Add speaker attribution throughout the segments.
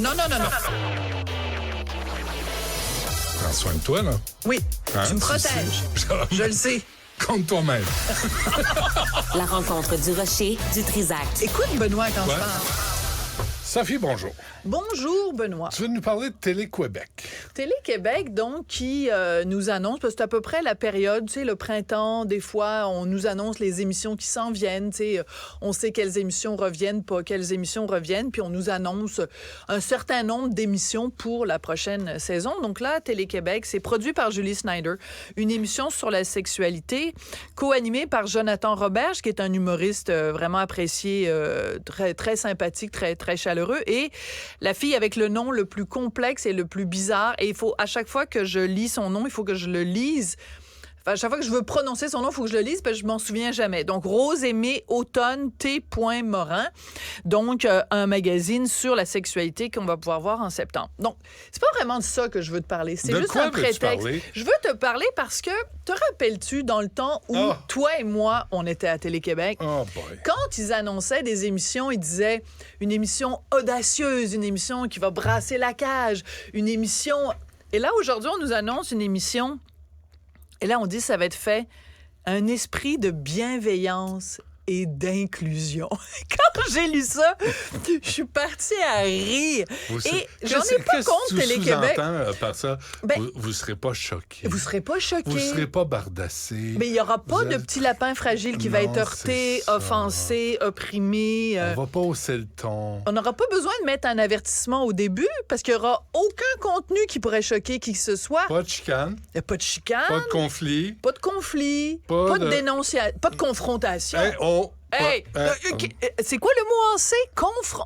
Speaker 1: Non.
Speaker 2: Prends soin de toi, là.
Speaker 1: Oui,
Speaker 2: Hein,
Speaker 1: tu me
Speaker 2: tu
Speaker 1: protèges.
Speaker 2: sais.
Speaker 1: Je le sais.
Speaker 2: Compte toi-même.
Speaker 3: La rencontre du Rocher du Trisac.
Speaker 1: Écoute, Benoît, quand
Speaker 2: Ouais.
Speaker 1: je parle.
Speaker 2: Sophie, bonjour.
Speaker 1: Bonjour, Benoît.
Speaker 2: Tu veux nous parler de Télé-Québec.
Speaker 1: Télé-Québec, donc, qui nous annonce, parce que c'est à peu près la période, tu sais, le printemps, des fois, on nous annonce les émissions qui s'en viennent, tu sais, on sait quelles émissions reviennent, pas quelles émissions reviennent, puis on nous annonce un certain nombre d'émissions pour la prochaine saison. Donc là, Télé-Québec, c'est produit par Julie Snyder, une émission sur la sexualité, co-animée par Jonathan Roberge, qui est un humoriste vraiment apprécié, très, très sympathique, très, très chaleureux, et la fille avec le nom le plus complexe et le plus bizarre, et il faut, à chaque fois que je lis son nom, il faut que je le lise. Enfin, à chaque fois que je veux prononcer son nom, il faut que je le lise parce que je m'en souviens jamais. Donc, Rose Aimée Automne T. Morin. Donc, un magazine sur la sexualité qu'on va pouvoir voir en septembre. Donc, c'est pas vraiment de ça que je veux te parler. C'est
Speaker 2: De
Speaker 1: juste
Speaker 2: quoi
Speaker 1: un
Speaker 2: veux-tu
Speaker 1: prétexte.
Speaker 2: parler?
Speaker 1: Je veux te parler parce que, te rappelles-tu, dans le temps où toi et moi, on était à Télé-Québec,
Speaker 2: Oh boy.
Speaker 1: quand ils annonçaient des émissions, ils disaient une émission audacieuse, une émission qui va brasser la cage, une émission... Et là, aujourd'hui, on nous annonce une émission... Et là, on dit que ça va être fait un esprit de bienveillance et d'inclusion. Quand j'ai lu ça, je suis partie à rire. Et j'en ai pas contre Télé-Québec.
Speaker 2: Qu'est-ce par ça?
Speaker 1: Ben,
Speaker 2: vous ne serez pas choqués.
Speaker 1: Vous serez pas choqués.
Speaker 2: Vous ne serez pas bardassés.
Speaker 1: Mais il n'y aura pas
Speaker 2: Vous
Speaker 1: de
Speaker 2: êtes-
Speaker 1: petit lapin fragile qui va
Speaker 2: Non,
Speaker 1: être heurté,
Speaker 2: c'est ça.
Speaker 1: offensé, opprimé.
Speaker 2: On va pas hausser le ton.
Speaker 1: On n'aura pas besoin de mettre un avertissement au début parce qu'il n'y aura aucun contenu qui pourrait choquer qui que ce soit.
Speaker 2: Pas de chicane,
Speaker 1: Il n'y a pas de chicane,
Speaker 2: pas de conflit.
Speaker 1: pas de conflit,
Speaker 2: Pas
Speaker 1: pas de
Speaker 2: de-
Speaker 1: dénonciation, pas de confrontation.
Speaker 2: Hey,
Speaker 1: Hey, c'est quoi le mot en C?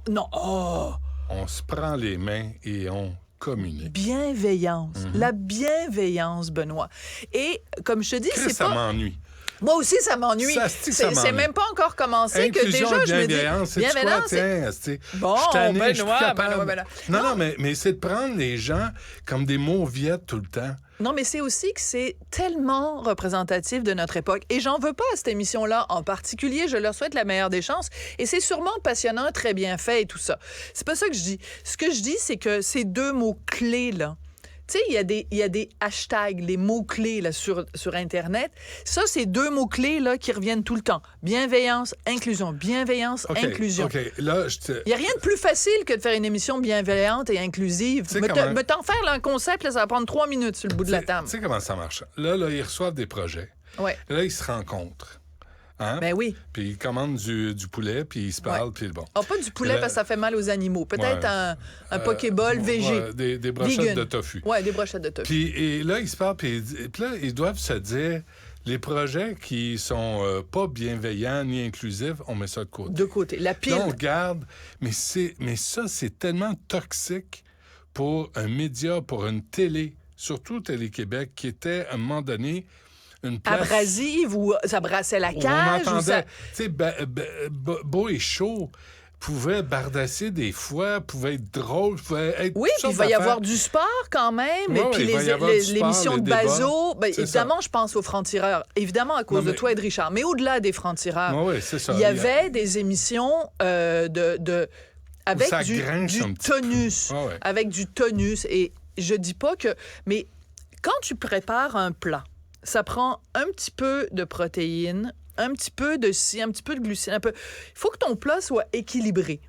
Speaker 1: Non. Oh!
Speaker 2: on se prend les mains et on communique.
Speaker 1: Bienveillance.
Speaker 2: Mhm.
Speaker 1: La bienveillance, Benoît. Et comme je te dis,
Speaker 2: Chris,
Speaker 1: c'est
Speaker 2: ça
Speaker 1: pas...
Speaker 2: m'ennuie.
Speaker 1: Moi aussi, ça m'ennuie.
Speaker 2: Ça, c'est que ça
Speaker 1: C'est
Speaker 2: m'ennuie.
Speaker 1: même pas encore commencé que
Speaker 2: Inclusion
Speaker 1: déjà,
Speaker 2: et
Speaker 1: je me
Speaker 2: bienveillance,
Speaker 1: dis...
Speaker 2: c'est quoi?
Speaker 1: Bienveillance, c'est...
Speaker 2: Tiens, c'est-
Speaker 1: Bon,
Speaker 2: je suis tanné, je suis
Speaker 1: Benoît,
Speaker 2: plus capable.
Speaker 1: Benoît.
Speaker 2: Non, mais c'est de prendre les gens comme des mauviettes tout le temps.
Speaker 1: Non, mais c'est aussi que c'est tellement représentatif de notre époque. Et j'en veux pas à cette émission-là en particulier. Je leur souhaite la meilleure des chances. Et c'est sûrement passionnant, très bien fait et tout ça. C'est pas ça que je dis. Ce que je dis, c'est que ces deux mots-clés, là, tu sais, il y a des hashtags, les mots-clés là, sur Internet. Ça, c'est deux mots-clés là, qui reviennent tout le temps. Bienveillance, inclusion. Bienveillance,
Speaker 2: OK,
Speaker 1: inclusion.
Speaker 2: OK, là, je te...
Speaker 1: Il n'y a rien de plus facile que de faire une émission bienveillante et inclusive.
Speaker 2: sais
Speaker 1: Me
Speaker 2: comment-
Speaker 1: t'en faire là, un concept, là, ça va prendre 3 minutes sur le bout de la table.
Speaker 2: Tu sais comment ça marche? Là, ils reçoivent des projets.
Speaker 1: Ouais.
Speaker 2: Là, ils se rencontrent. Hein?
Speaker 1: Ben oui.
Speaker 2: Puis ils commandent du poulet, puis ils se parlent,
Speaker 1: Ouais.
Speaker 2: puis bon.
Speaker 1: Ah, pas du poulet
Speaker 2: Là-
Speaker 1: parce que ça fait mal aux animaux. Peut-être
Speaker 2: Ouais.
Speaker 1: un Pokéball végé.
Speaker 2: Ouais, des brochettes
Speaker 1: Vegan.
Speaker 2: de tofu.
Speaker 1: Ouais, des brochettes de tofu.
Speaker 2: Puis et là, ils se parlent, puis là, ils doivent se dire, les projets qui sont pas bienveillants ni inclusifs, on met ça de côté.
Speaker 1: De côté. La pile.
Speaker 2: Là, on garde, mais ça, c'est tellement toxique pour un média, pour une télé, surtout Télé-Québec, qui était, à un moment donné, une place...
Speaker 1: Abrasive ou ça brassait la
Speaker 2: où
Speaker 1: cage.
Speaker 2: on
Speaker 1: Ou ça...
Speaker 2: entendait, tu sais, Beau et Chaud pouvait bardasser des fois, pouvait être drôle, pouvait être...
Speaker 1: Oui,
Speaker 2: toutes
Speaker 1: puis il
Speaker 2: sortes
Speaker 1: va y
Speaker 2: d'affaires.
Speaker 1: avoir du sport quand même.
Speaker 2: Ouais,
Speaker 1: Et puis
Speaker 2: il va y avoir du sport,
Speaker 1: l'émission
Speaker 2: les
Speaker 1: de
Speaker 2: débats.
Speaker 1: Bazo. Ben,
Speaker 2: C'est
Speaker 1: évidemment,
Speaker 2: ça.
Speaker 1: je pense aux francs-tireurs. Évidemment, à cause
Speaker 2: Non,
Speaker 1: de
Speaker 2: mais-
Speaker 1: toi et de Richard. Mais au-delà des francs-tireurs,
Speaker 2: Ouais, c'est ça.
Speaker 1: il y avait des émissions avec
Speaker 2: ça
Speaker 1: du
Speaker 2: grince un petit
Speaker 1: tonus.
Speaker 2: peu. Ouais.
Speaker 1: Avec du tonus. Et je dis pas que... Mais quand tu prépares un plat, ça prend un petit peu de protéines, un petit peu de ci, un petit peu de glucides, un peu... Il faut que ton plat soit équilibré.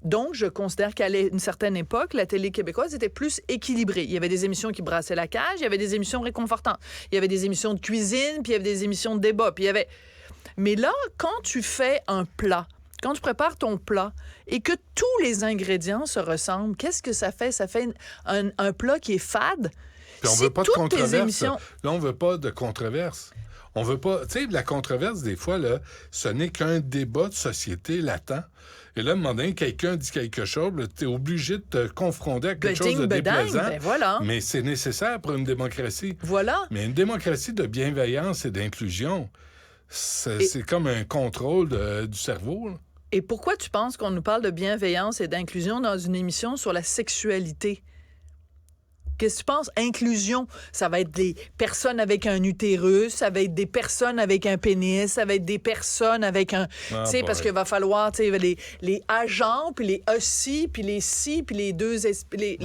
Speaker 1: Donc, je considère qu'à une certaine époque, la télé québécoise était plus équilibrée. Il y avait des émissions qui brassaient la cage, il y avait des émissions réconfortantes, il y avait des émissions de cuisine, puis il y avait des émissions de débat, puis il y avait... Mais là, quand tu fais un plat, quand tu prépares ton plat et que tous les ingrédients se ressemblent, qu'est-ce que ça fait? Ça fait un plat qui est fade.
Speaker 2: Puis on
Speaker 1: Si
Speaker 2: veut pas de
Speaker 1: toutes tes
Speaker 2: controverse.
Speaker 1: émissions...
Speaker 2: Là, on veut pas de controverse. On veut pas... Tu sais, la controverse, des fois, là, ce n'est qu'un débat de société latent. Et là, à un moment donné, quelqu'un dit quelque chose, tu es obligé de te confronter à quelque chose de
Speaker 1: Beding,
Speaker 2: déplaisant.
Speaker 1: ben voilà.
Speaker 2: Mais c'est nécessaire pour une démocratie.
Speaker 1: Voilà.
Speaker 2: Mais une démocratie de bienveillance et d'inclusion, c'est comme un contrôle du cerveau, là.
Speaker 1: Et pourquoi tu penses qu'on nous parle de bienveillance et d'inclusion dans une émission sur la sexualité? Qu'est-ce que tu penses? Inclusion, ça va être des personnes avec un utérus, ça va être des personnes avec un pénis, ça va être des personnes avec un... tu sais, parce qu'il va falloir, tu sais, les agents, puis les aussi, puis les si, puis les deux... les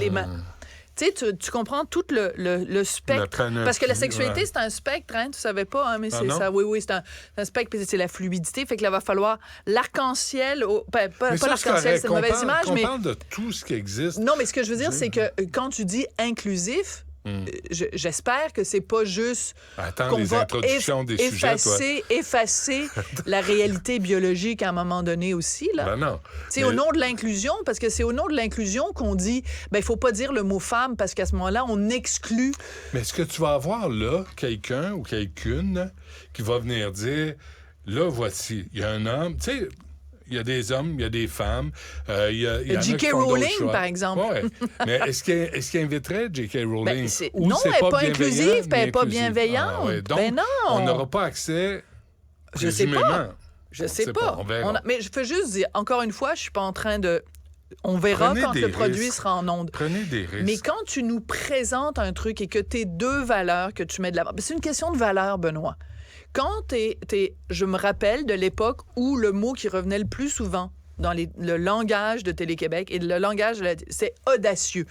Speaker 1: tu sais, tu comprends tout le spectre. Parce que la sexualité, c'est un spectre, hein, tu savais pas, hein, mais c'est ça. Oui, c'est un spectre, puis c'est la fluidité. Fait que là, va falloir l'arc-en-ciel, pas l'arc-en-ciel, c'est une mauvaise image, mais...
Speaker 2: On parle de tout ce qui existe.
Speaker 1: Non, mais ce que je veux dire, c'est que quand tu dis inclusif, j'espère que c'est pas juste qu'on
Speaker 2: les
Speaker 1: va
Speaker 2: introductions des
Speaker 1: effacer la réalité biologique à un moment donné aussi. Là.
Speaker 2: Ben non.
Speaker 1: C'est au nom de l'inclusion, parce que c'est au nom de l'inclusion qu'on dit, il faut pas dire le mot femme, parce qu'à ce moment-là, on exclut.
Speaker 2: Mais est-ce que tu vas avoir là quelqu'un ou quelqu'une qui va venir dire, là, voici, il y a un homme, tu sais... Il y a des hommes, il y a des femmes. Il y en a qui
Speaker 1: J.K.
Speaker 2: font
Speaker 1: Rowling,
Speaker 2: d'autres choix.
Speaker 1: par exemple.
Speaker 2: Ouais. Mais est-ce qu'il inviterait J.K. Rowling?
Speaker 1: Non, elle n'est pas inclusive, puis elle n'est pas bienveillante.
Speaker 2: Ah, ouais. Donc,
Speaker 1: non.
Speaker 2: on n'aura pas accès,
Speaker 1: Je sais pas.
Speaker 2: Je sais pas. On verra.
Speaker 1: Mais je veux juste dire, encore une fois, je suis pas en train de... On verra
Speaker 2: Prenez
Speaker 1: quand
Speaker 2: des
Speaker 1: le produit
Speaker 2: risques.
Speaker 1: sera en onde.
Speaker 2: Prenez des risques.
Speaker 1: Mais quand tu nous présentes un truc et que tes deux valeurs que tu mets de l'avant... C'est une question de valeur, Benoît. Quand je me rappelle de l'époque où le mot qui revenait le plus souvent dans le langage de Télé-Québec et le langage c'est audacieux.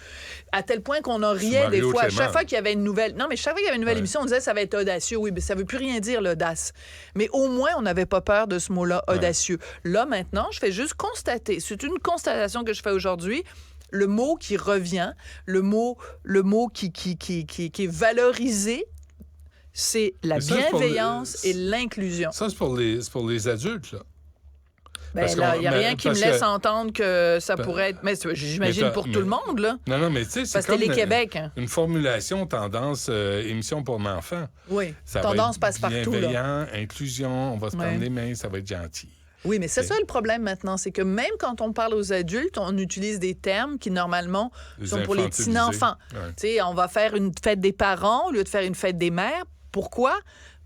Speaker 1: À tel point qu'on en riait des fois. Chaque fois qu'il y avait une nouvelle... Non, mais chaque fois qu'il y avait une nouvelle émission, on disait ça va être audacieux. Oui, mais ça veut plus rien dire, l'audace. Mais au moins, on n'avait pas peur de ce mot-là, audacieux. Là, maintenant, je fais juste constater. C'est une constatation que je fais aujourd'hui. Le mot qui revient, le mot qui est valorisé, c'est la bienveillance et l'inclusion.
Speaker 2: Ça, c'est pour les adultes, là.
Speaker 1: Ben là, il n'y a rien qui me laisse entendre que ça pourrait être... Mais j'imagine pour tout le monde, là.
Speaker 2: Non, mais tu sais, c'est
Speaker 1: parce que
Speaker 2: comme
Speaker 1: Télé-Québec,
Speaker 2: une formulation tendance émission pour l'enfant.
Speaker 1: Oui,
Speaker 2: ça
Speaker 1: tendance
Speaker 2: va être
Speaker 1: passe-partout,
Speaker 2: bienveillant, inclusion, on va se prendre les mains, ça va être gentil.
Speaker 1: Oui, mais c'est ça le problème maintenant, c'est que même quand on parle aux adultes, on utilise des termes qui, normalement, sont pour les petits-enfants. Tu sais, on va faire une fête des parents au lieu de faire une fête des mères. Pourquoi?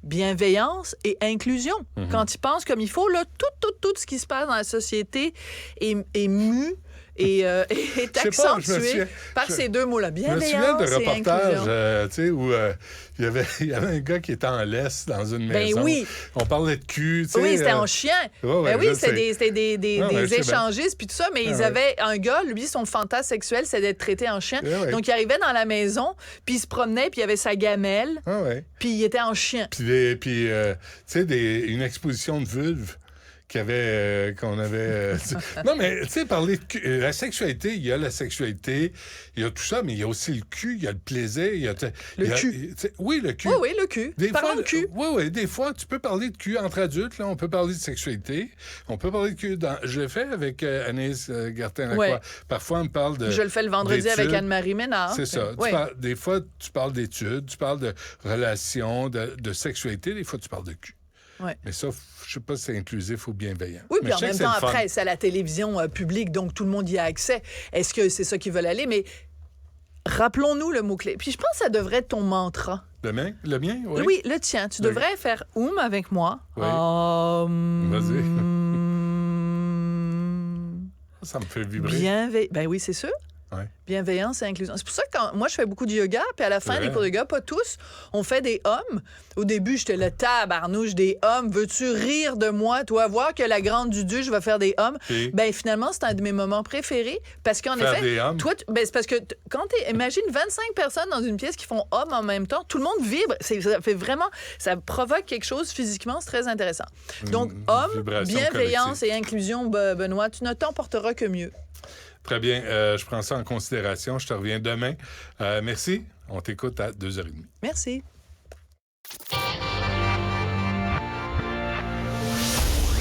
Speaker 1: Bienveillance et inclusion. Quand ils pensent comme il faut, là, tout ce qui se passe dans la société est mu et est accentué par ces deux mots-là. Bienveillance et inclusion.
Speaker 2: Je me souviens de reportages, tu sais, où il y avait un gars qui était en laisse dans une maison.
Speaker 1: Ben oui.
Speaker 2: On parlait de cul, tu sais.
Speaker 1: Oui, c'était en chien.
Speaker 2: Ben
Speaker 1: oui, c'était des échangistes puis tout ça, mais ils avaient un gars, lui, son fantasme sexuel, c'est d'être traité en chien. Donc, il arrivait dans la maison, puis il se promenait, puis il avait sa gamelle, puis il était en chien.
Speaker 2: Puis tu sais, une exposition de vulve qu'on avait... Non, mais tu sais, parler de la sexualité, il y a la sexualité, il y a tout ça, mais il y a aussi le cul, il y a le plaisir, il y a...
Speaker 1: Le cul.
Speaker 2: Oui, le cul.
Speaker 1: Oui, le cul. Parlons de cul.
Speaker 2: Oui, des fois, tu peux parler de cul entre adultes, là, on peut parler de sexualité, on peut parler de cul... Je le fais avec Anaïs Gertin-Lacroix. Parfois, on me parle de...
Speaker 1: Je le fais le vendredi avec Anne-Marie Ménard.
Speaker 2: C'est ça. Des fois, tu parles d'études, tu parles de relations, de sexualité, des fois, tu parles de cul.
Speaker 1: Ouais.
Speaker 2: Mais ça, je sais pas si c'est inclusif ou bienveillant.
Speaker 1: Oui, puis en même temps, après, c'est à la télévision publique, donc tout le monde y a accès. Est-ce que c'est ça qu'ils veulent aller? Mais rappelons-nous le mot-clé. Puis je pense que ça devrait être ton mantra.
Speaker 2: Le mien? Oui.
Speaker 1: Oui, le tien. Tu devrais faire « avec moi.
Speaker 2: Oui. Vas-y. Ça me fait vibrer.
Speaker 1: Ben oui, c'est sûr.
Speaker 2: Ouais.
Speaker 1: Bienveillance et inclusion. C'est pour ça que moi, je fais beaucoup de yoga, puis à la fin des cours de yoga, pas tous, on fait des hommes. Au début, j'étais le tabarnouche des hommes. Veux-tu rire de moi, toi? Voir que la grande Dudu, je vais faire des hommes. Ben finalement, c'est un de mes moments préférés. Parce qu'en effet,
Speaker 2: des hommes.
Speaker 1: toi, c'est parce que imagine 25 personnes dans une pièce qui font hommes en même temps. Tout le monde vibre. Ça fait vraiment... Ça provoque quelque chose physiquement. C'est très intéressant. Donc, homme, bienveillance et inclusion, Benoît, tu ne t'emporteras que mieux.
Speaker 2: Très bien. Je prends ça en considération. Je te reviens demain. Merci. On t'écoute à 2h30.
Speaker 1: Merci.